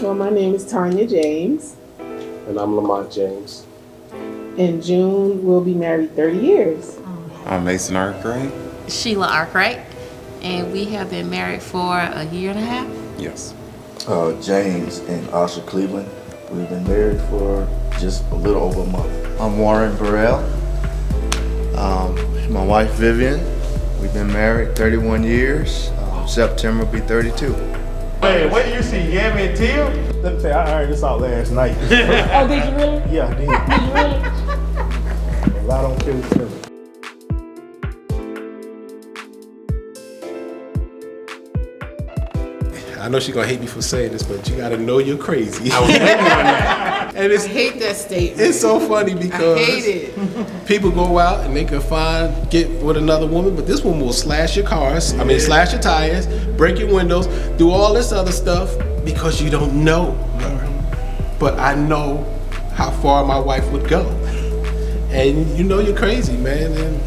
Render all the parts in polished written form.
Well, my name is Tanya James. And I'm Lamont James. In June, we'll be married 30 years. I'm Mason Arkwright. Sheila Arkwright. And we have been married for a year and a half. Yes. James and Asha Cleveland. We've been married for just a little over a month. I'm Warren Burrell. My wife Vivian. We've been married 31 years. September will be 32. Hey, where do you see Yami and Tim? Let me say, I ironed this out last night. Oh, did you really? Yeah, I did. Did you really? A lot on kill each other. I know she's gonna hate me for saying this, but you gotta know you're crazy. I was waiting on that. And I hate that statement. it's so funny because I hate it. people go out and they can get with another woman, but this woman will slash your cars, slash your tires, break your windows, do all this other stuff because you don't know her. But I know how far my wife would go. And you know you're crazy, man, and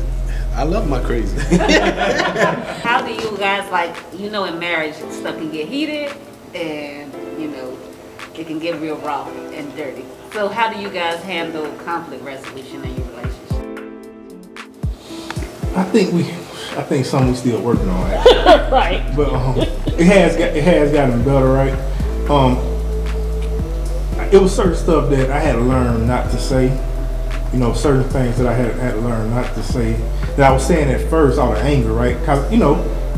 I love my crazy. How do you guys, in marriage, stuff can get heated and, it can get real raw and dirty. So how do you guys handle conflict resolution in your relationship? I think something we still working on, actually. Right. But it has gotten better, right? It was certain stuff that I had to learn not to say. Certain things that I had to learn not to say. That I was saying at first out of anger, right? Cause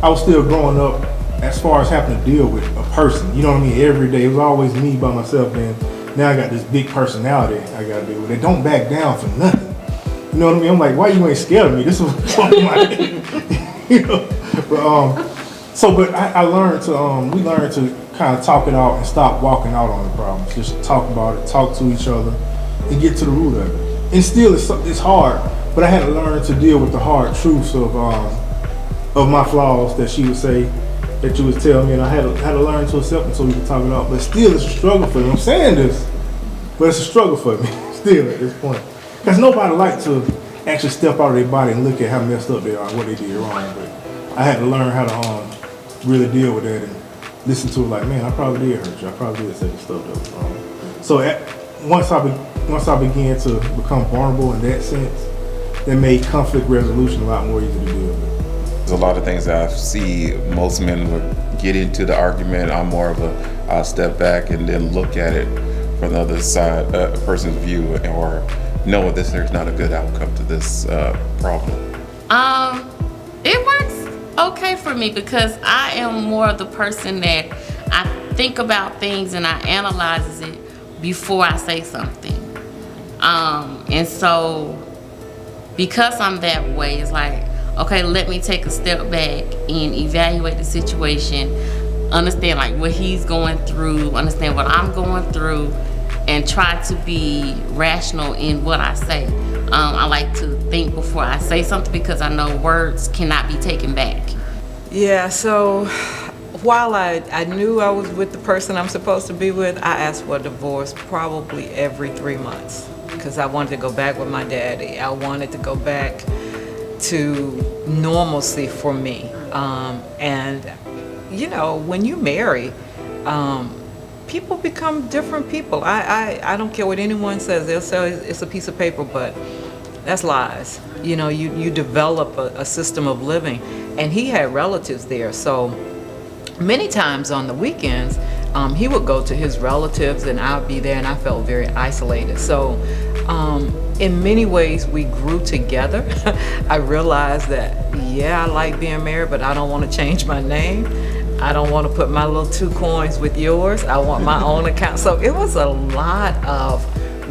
I was still growing up as far as having to deal with a person. You know what I mean? Every day it was always me by myself. And now I got this big personality I got to deal with. They don't back down for nothing. You know what I mean? I'm like, why you ain't scared of me? This was my, But I learned to we learned to kind of talk it out and stop walking out on the problems. Just talk about it, talk to each other, and get to the root of it. And still, it's hard, but I had to learn to deal with the hard truths of my flaws that she would say, that you would tell me, and I had to learn to accept them so we could talk it out. But still, it's a struggle for me. I'm saying this, but it's a struggle for me still at this point. Because nobody likes to actually step out of their body and look at how messed up they are and what they did wrong. But I had to learn how to really deal with that and listen to it like, man, I probably did hurt you. I probably did say the stuff that was wrong. So once I began to become vulnerable in that sense, that made conflict resolution a lot more easy to deal with. There's a lot of things that I see most men would get into the argument. I'm more of I'll step back and then look at it from the other side, a person's view, or know that there's not a good outcome to this problem. It works okay for me because I am more of the person that I think about things and I analyze it before I say something. And so because I'm that way, it's like, okay, let me take a step back and evaluate the situation, understand what he's going through, understand what I'm going through, and try to be rational in what I say. I like to think before I say something because I know words cannot be taken back. Yeah, so while I knew I was with the person I'm supposed to be with, I asked for a divorce probably every 3 months because I wanted to go back with my daddy. I wanted to go back to normalcy for me. And when you marry, people become different people. I don't care what anyone says. They'll say it's a piece of paper, but that's lies. You develop a system of living. And he had relatives there, so many times on the weekends, he would go to his relatives and I'd be there, and I felt very isolated. So in many ways, we grew together. I realized that, I like being married, but I don't want to change my name. I don't want to put my little 2 coins with yours. I want my own account. So it was a lot of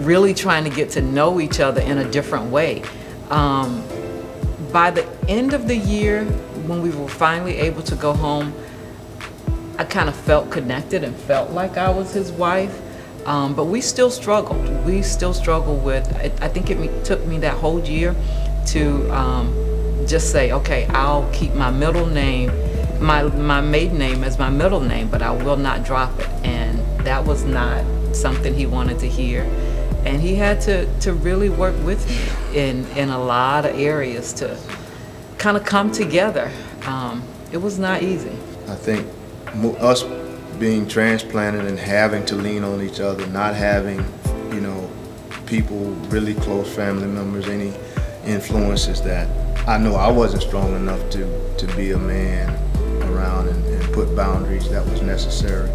really trying to get to know each other in a different way. By the end of the year, when we were finally able to go home, I kind of felt connected and felt like I was his wife. But we still struggled. We still struggle with, I think it took me that whole year to just say, okay, I'll keep my middle name, my maiden name as my middle name, but I will not drop it. And that was not something he wanted to hear. And he had to really work with me in a lot of areas to kind of come together. It was not easy. I think us being transplanted and having to lean on each other, not having, you know, people, really close family members, any influences that I know I wasn't strong enough to be a man around and put boundaries that was necessary.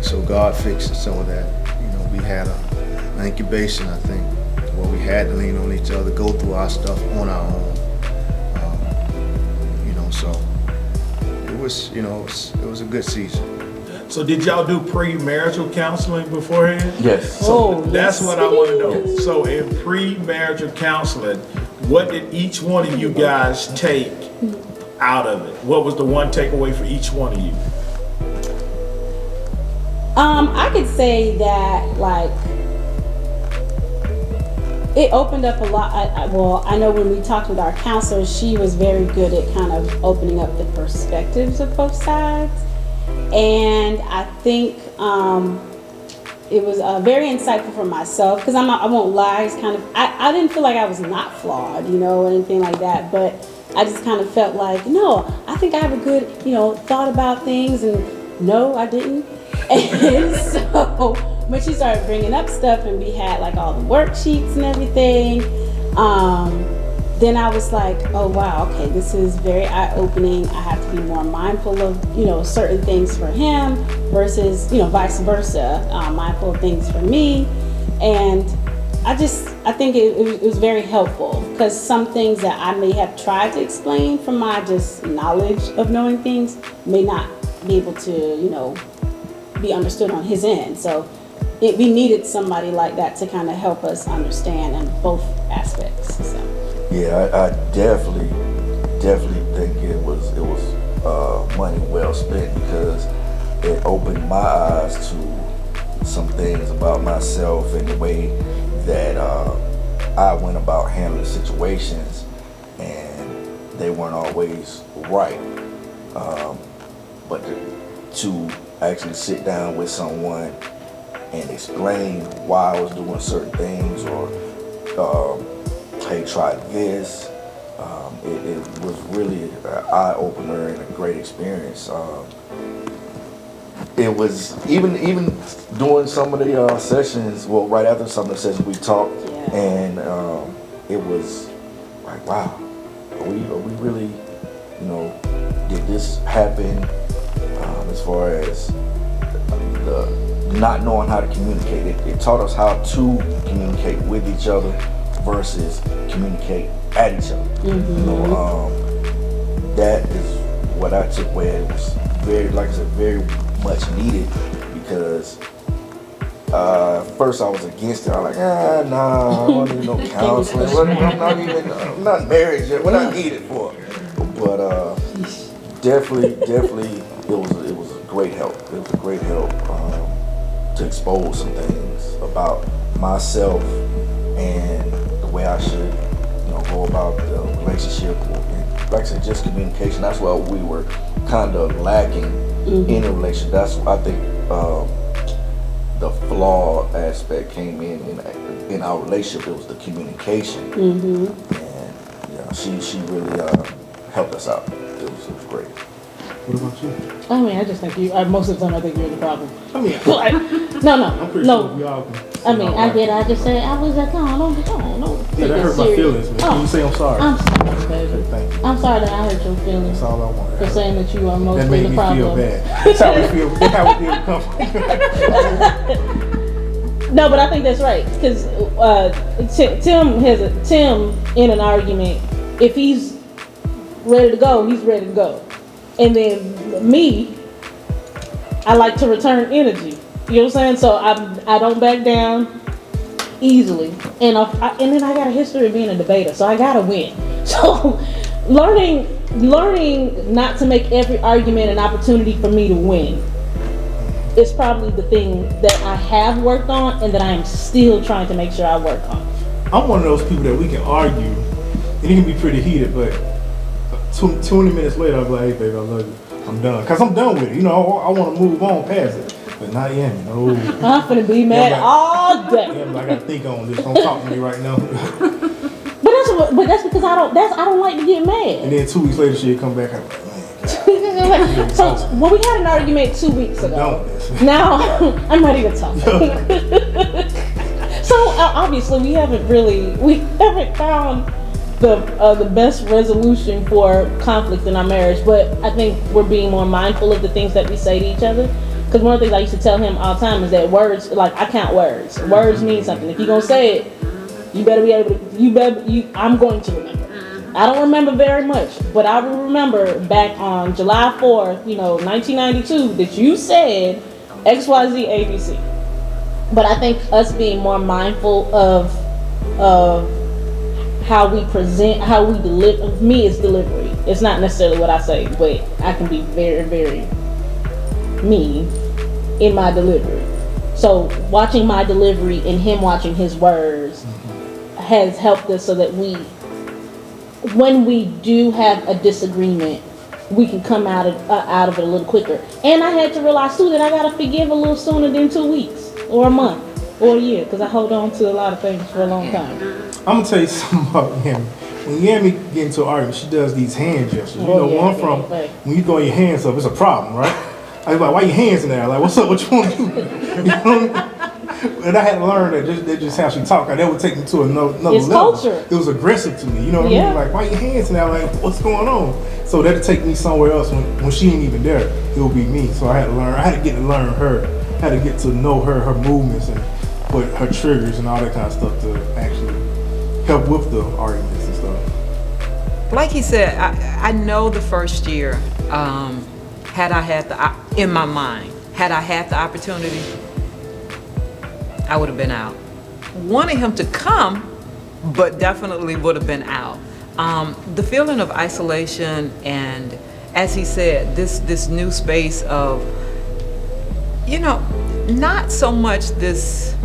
So God fixed some of that. You know, we had an incubation, I think, where we had to lean on each other, go through our stuff on our own. You know, so it was, you know, it was a good season. So did y'all do pre-marital counseling beforehand? Yes. So that's what I want to know. So in pre-marital counseling, what did each one of you guys take out of it? What was the one takeaway for each one of you? I could say that, like, it opened up a lot. I know when we talked with our counselor, she was very good at kind of opening up the perspectives of both sides. And I think it was very insightful for myself, because I won't lie, it's kind of, I didn't feel like I was not flawed, you know, or anything like that, but I just kind of felt like, no, I think I have a good, you know, thought about things, and no, I didn't. And so when she started bringing up stuff and we had like all the worksheets and everything, then I was like, oh wow, okay, this is very eye-opening. I have to be more mindful of, you know, certain things for him versus, you know, vice versa, mindful of things for me. And I think it was very helpful, because some things that I may have tried to explain from my just knowledge of knowing things may not be able to, you know, be understood on his end. So we needed somebody like that to kind of help us understand in both aspects. So. Yeah, I definitely think it was money well spent, because it opened my eyes to some things about myself and the way that I went about handling situations, and they weren't always right. But to actually sit down with someone and explain why I was doing certain things, or hey, try this. It was really an eye-opener and a great experience. It was even doing some of the sessions, well, right after some of the sessions we talked, and it was like, wow, are we really, you know, did this happen? As far as the not knowing how to communicate, it taught us how to communicate with each other versus communicate at each other. Mm-hmm. You know, that is what I took away. It was very, like I said, very much needed, because first I was against it. I was like, nah, I don't need no counseling. I'm not married yet. What I need it for? But definitely, it was a great help. It was a great help to expose some things about myself and the way I should, you know, go about the relationship. And like I said, just communication. That's what we were kind of lacking in a relationship. That's what I think the flaw aspect came in our relationship. It was the communication, and yeah, she really helped us out. It was great. What about you? I mean, I just think you. Most of the time, I think you're the problem. I mean, like, I'm pretty sure we all can. I mean, I get. I just say I was like, don't. Yeah, that hurt my feelings, man. Can you say I'm sorry? I'm sorry, baby. Thank you. I'm sorry that I hurt your feelings. That's all I want. For saying that you are mostly the problem. problem. That made me feel bad. That's how we feel. That's how we feel comfortable. No, but I think that's right, because Tim in an argument, if he's ready to go, he's ready to go. And then me, I like to return energy. You know what I'm saying? So I don't back down easily. And then I got a history of being a debater, so I gotta win. So learning not to make every argument an opportunity for me to win. is probably the thing that I have worked on and that I am still trying to make sure I work on. I'm one of those people that we can argue, and it can be pretty heated, but 20 minutes later, I'm like, hey, baby, I love you. I'm done. Because I'm done with it. You know, I want to move on past it. But not yet, no. I'm finna be mad all day. Yeah, I got to think on this. Don't talk to me right now. But that's because I don't like to get mad. And then 2 weeks later, she'll come back. I'm like, man, so when we had an argument 2 weeks ago, now I'm ready to talk. So obviously we haven't found the best resolution for conflict in our marriage, but I think we're being more mindful of the things that we say to each other. Because one of the things I used to tell him all the time is that words, like I count words. Words mean something. If you're gonna say it, you better be able to. I'm going to remember. I don't remember very much, but I will remember back on July 4th, 1992, that you said XYZ ABC. But I think us being more mindful of how we present, how we deliver. Me, it's delivery. It's not necessarily what I say, but I can be very, very mean in my delivery. So watching my delivery and him watching his words has helped us so that when we do have a disagreement, we can come out of it a little quicker. And I had to realize too that I gotta forgive a little sooner than 2 weeks or a month or a year, because I hold on to a lot of things for a long time. I'm gonna tell you something about Yami. When Yami get into an argument, she does these hand gestures. When you throw your hands up, it's a problem, right? I was like, why your hands in there? Like, what's up? What you want to do? You know? And I had to learn that just how she talked. That would take me to another it's level. Culture. It was aggressive to me. You know what I mean? Like, why your hands in there? Like, what's going on? So that'd take me somewhere else when she ain't even there. It would be me. So I had to learn. I had to get to learn her. I had to get to know her movements and her triggers and all that kind of stuff to actually help with the arguments and stuff. Like he said, I know the first year, had I had in my mind, had I had the opportunity, I would have been out. Wanting him to come, but definitely would have been out. The feeling of isolation and, as he said, this new space of, not so much this,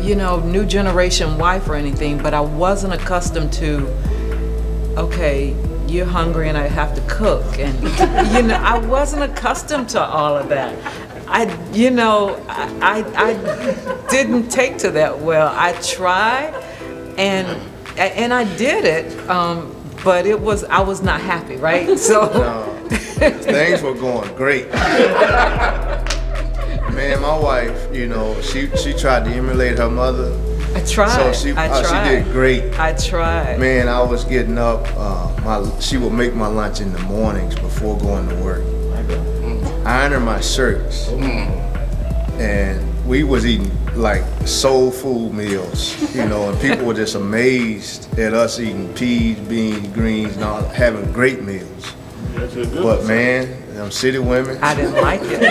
new generation wife or anything, but I wasn't accustomed to, okay, you're hungry and I have to cook. And, I wasn't accustomed to all of that. I didn't take to that well. I tried and I did it, but I was not happy, right? So things were going great. Man, my wife, she tried to emulate her mother. I tried. So she tried. did great. I tried. Man, I was getting up. She would make my lunch in the mornings before going to work. Ironing my shirts. And we was eating like soul food meals, and people were just amazed at us eating peas, beans, greens, and all, having great meals. But man, them city women. I didn't like it.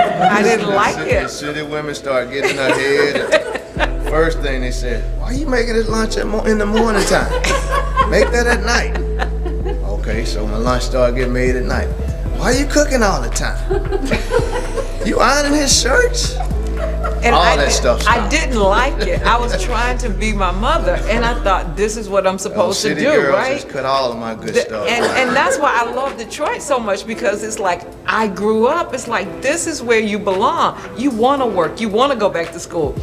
The city women started getting in her head. First thing they said, why you making this lunch in the morning time? Make that at night. Okay, so my lunch started getting made at night. Why are you cooking all the time? You ironing his shirts? And all that stuff stopped. I didn't like it. I was trying to be my mother, and I thought this is what I'm supposed to do, girls right? Just cut all of my good stuff. And that's why I love Detroit so much, because it's like I grew up. It's like this is where you belong. You want to work. You want to go back to school.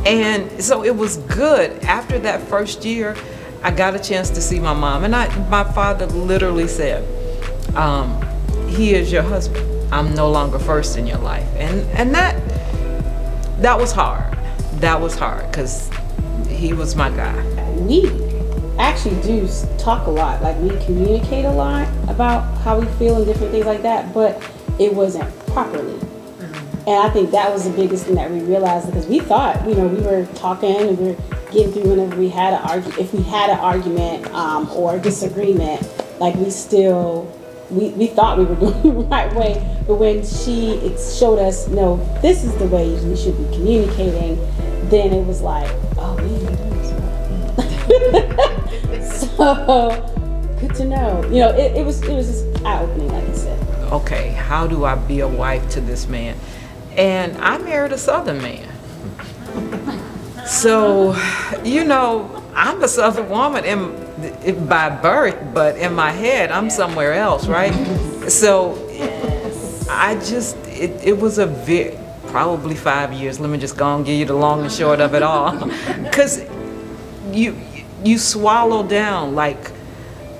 And so it was good. After that first year, I got a chance to see my mom, and my father literally said, he is your husband. I'm no longer first in your life. And that was hard. That was hard, because he was my guy. We actually do talk a lot. Like, we communicate a lot about how we feel and different things like that, but it wasn't properly. And I think that was the biggest thing that we realized, because we thought, we were talking and we were getting through whenever we had an argument. If we had an argument or a disagreement, like we thought we were doing it the right way. But when she showed us, no, this is the way we should be communicating, then it was like, oh, we ain't doing this right. So good to know. It was just eye-opening, like I said. okay, how do I be a wife to this man? And I married a Southern man. So, you know, I'm a Southern woman by birth, but in my head, I'm somewhere else, right? So, it was probably 5 years. Let me just go and give you the long and short of it all. Because you swallow down like,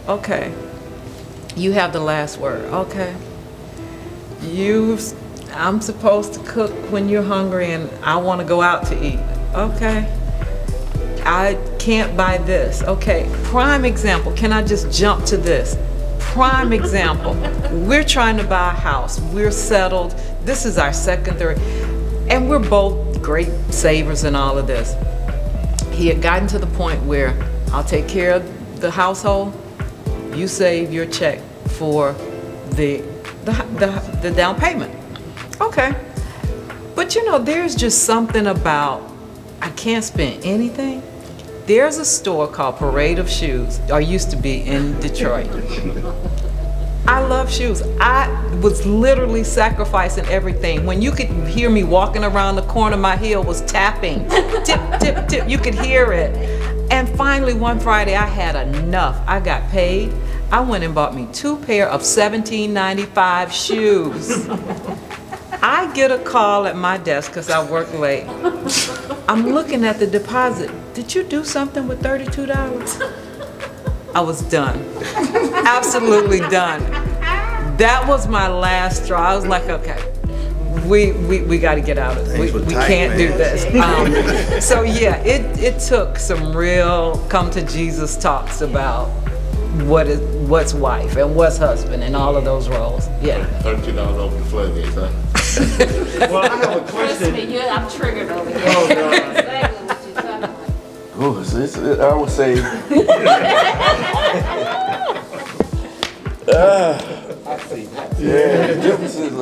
okay, you have the last word, okay. I'm supposed to cook when you're hungry and I want to go out to eat, okay. I can't buy this, okay. Prime example, can I just jump to this? Prime example, we're trying to buy a house, we're settled, this is our second, third, and we're both great savers and all of this. He had gotten to the point where I'll take care of the household, you save your check for the down payment. Okay. But you know, there's just something about, I can't spend anything. There's a store called Parade of Shoes, or used to be in Detroit. I love shoes. I was literally sacrificing everything. When you could hear me walking around the corner, my heel was tapping. Tip, tip, tip, you could hear it. And finally one Friday I had enough. I got paid. I went and bought me 2 pair of $17.95 shoes. I get a call at my desk because I work late. I'm looking at the deposit. Did you do something with $32? I was done. Absolutely done. That was my last straw. I was like, okay, we got to get out of this. We can't do this. So yeah, it took some real come to Jesus talks about what's wife and what's husband and all of those roles. Yeah. $32 over the floodgates, huh? Well, I have a question. Trust me, I'm triggered over here. Oh, God. Exactly what you're talking about. Oh, I would say. Yeah, the difference is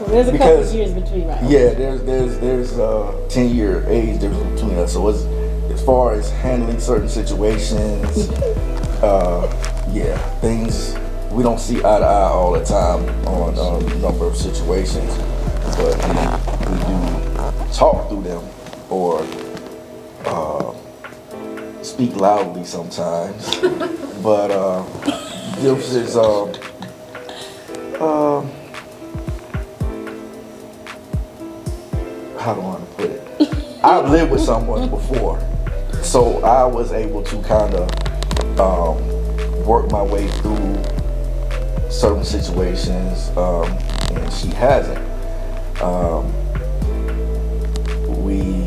There's a couple because- of years between, right? yeah, there's 10-year age difference between us. So as far as handling certain situations, yeah, things we don't see eye to eye all the time on a number of situations, but we do talk through them or speak loudly sometimes. But this is how do I want to put it? I've lived with someone before, so I was able to kind of work my way through certain situations, and she hasn't. We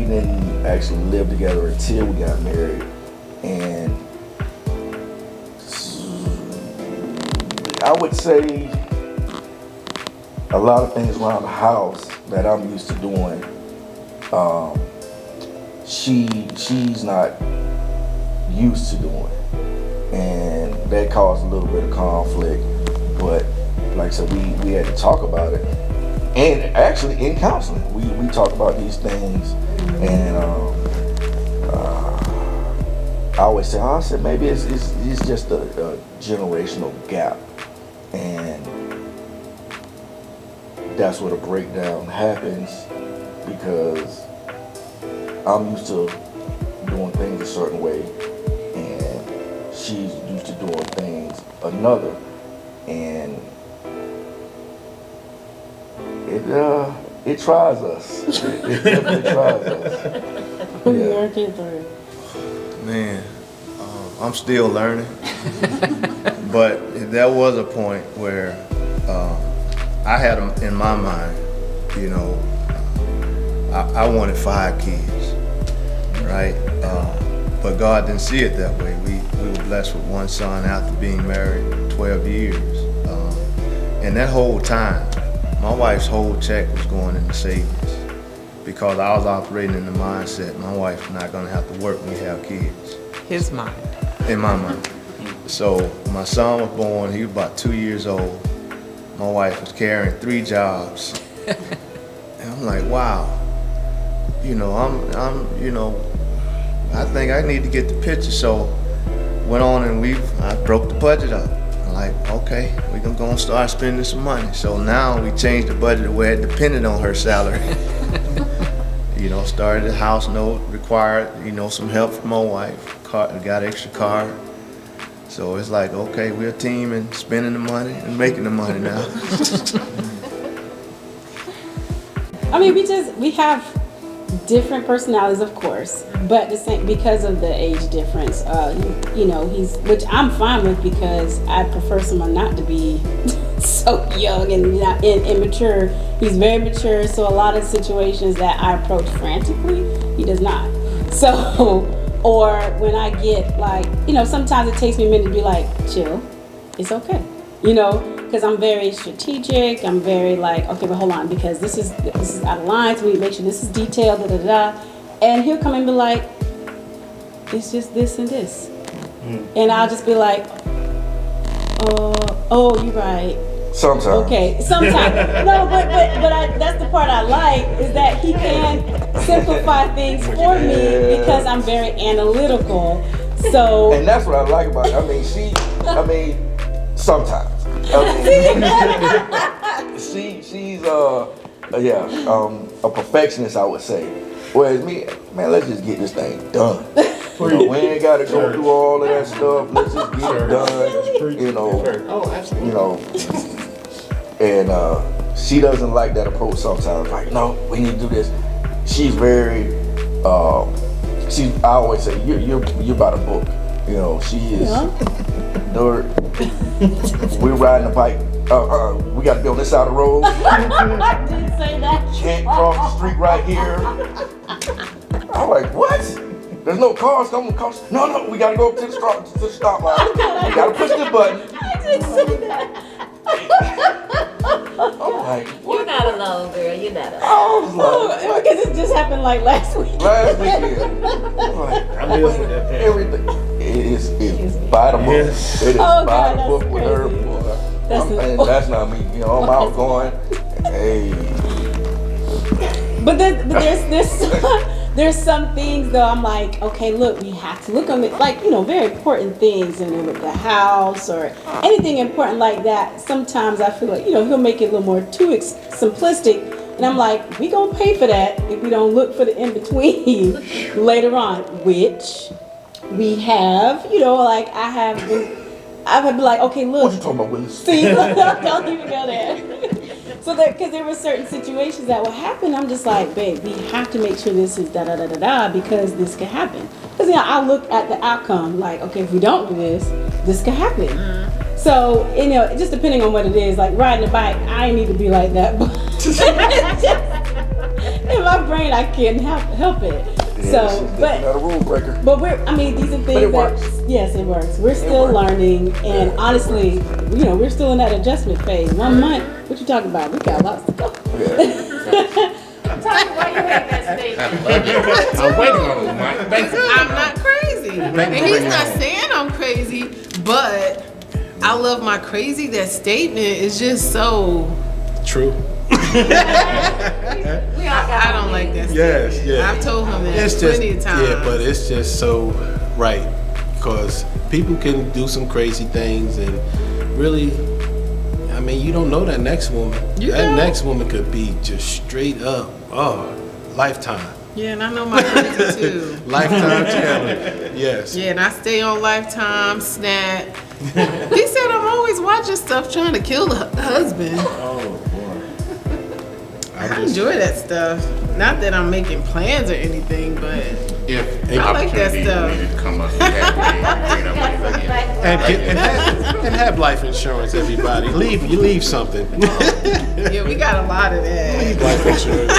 didn't actually live together until we got married, and I would say a lot of things around the house that I'm used to doing, she's not used to doing, and that caused a little bit of conflict. But like I said, we had to talk about it, and actually in counseling, we talk about these things, and I always say, I said maybe it's just a generational gap, and that's where the breakdown happens, because I'm used to doing things a certain way and she's used to doing things another, and it tries us. It definitely tries us. Yeah. Man, I'm still learning, but there was a point where I had in my mind, you know, I wanted 5 kids, right? But God didn't see it that way. We were blessed with 1 son after being married 12 years. And that whole time, my wife's whole check was going into savings, because I was operating in the mindset my wife's not gonna have to work when we have kids. His mind. In my mind. So my son was born, he was about 2 years old. My wife was carrying 3 jobs. And I'm like, wow. You know, I think I need to get the picture. So went on and I broke the budget up. I like, okay, we're gonna start spending some money. So now we changed the budget where it depended on her salary. You know, started the house note, required, you know, some help from my wife, got extra car. So it's like, okay, we're a team and spending the money and making the money now. I mean, we have different personalities, of course, but the same because of the age difference. You know, which I'm fine with because I prefer someone not to be so young and not immature. He's very mature, so a lot of situations that I approach frantically, he does not. So, or when I get like, you know, sometimes it takes me a minute to be like, chill, it's okay, you know. Because I'm very strategic, I'm very like, okay, but hold on, because this is out of line, so we make sure this is detailed, da da da. And he'll come and be like, it's just this and this. And I'll just be like, oh, you're right. Sometimes. Okay, sometimes. No, but that's the part I like, is that he can simplify things for me because I'm very analytical. So. And that's what I like about it. I mean, sometimes. She's a perfectionist, I would say. Whereas me, man, let's just get this thing done. You know, we ain't gotta go through all of that stuff. Let's just get it done. You know. Oh, absolutely. You know. And she doesn't like that approach sometimes. Like, no, we need to do this. She's very. I always say you're by the book. You know, she is. We're riding a bike. We got to be on this side of the road. I did say that. Can't cross the street right here. I'm like, what? There's no cars coming. No, we got to go to the stop line. We got to push this button. I did say that. I'm like, what? You're not alone, girl. You're not alone. I was like, because it just happened like last week. Last weekend. I'm like, everything is by the book. It is by the book with her. And that's not me. You know, I'm out going, hey. But there's some things though. I'm like, okay, look, we have to look on it, like, you know, very important things, and with the house or anything important like that. Sometimes I feel like, you know, he'll make it a little more too simplistic, and I'm like, we gonna pay for that if we don't look for the in between later on, which we have. You know, like I would be like, okay, look. What you talking about, Willis? See, don't even go there. So because there were certain situations that will happen, I'm just like, babe, we have to make sure this is da da da da da because this could happen. Because, you know, I look at the outcome, like, okay, if we don't do this, this could happen. So, you know, just depending on what it is, like riding a bike, I need to be like that. But in my brain, I can't help it. Yeah, so, but not a rule breaker. But these are things it works. Yes, it works. We're still learning, and honestly, you know, we're still in that adjustment phase. 1 month. What you talking about? We got lots to go. Tommy, why you hate that statement? I'm waiting on it, Mike. Thank you. I'm not crazy. And he's not saying I'm crazy, but I love my crazy. That statement is just so true. I don't like that statement. Yes, yeah. I've told him that it's plenty of times. Yeah, but it's just so right, because people can do some crazy things, and really, I mean, you don't know that next woman. Next woman could be just straight up, Lifetime. Yeah, and I know my crazy too. Lifetime channel. Yes. Yeah, and I stay on Lifetime, Snap. He said I'm always watching stuff trying to kill the husband. Oh boy. I enjoy that stuff. Not that I'm making plans or anything, but If I like that stuff. needed to come up, you had to And have life insurance, everybody. You leave something. Yeah, we got a lot of that. Leave life insurance.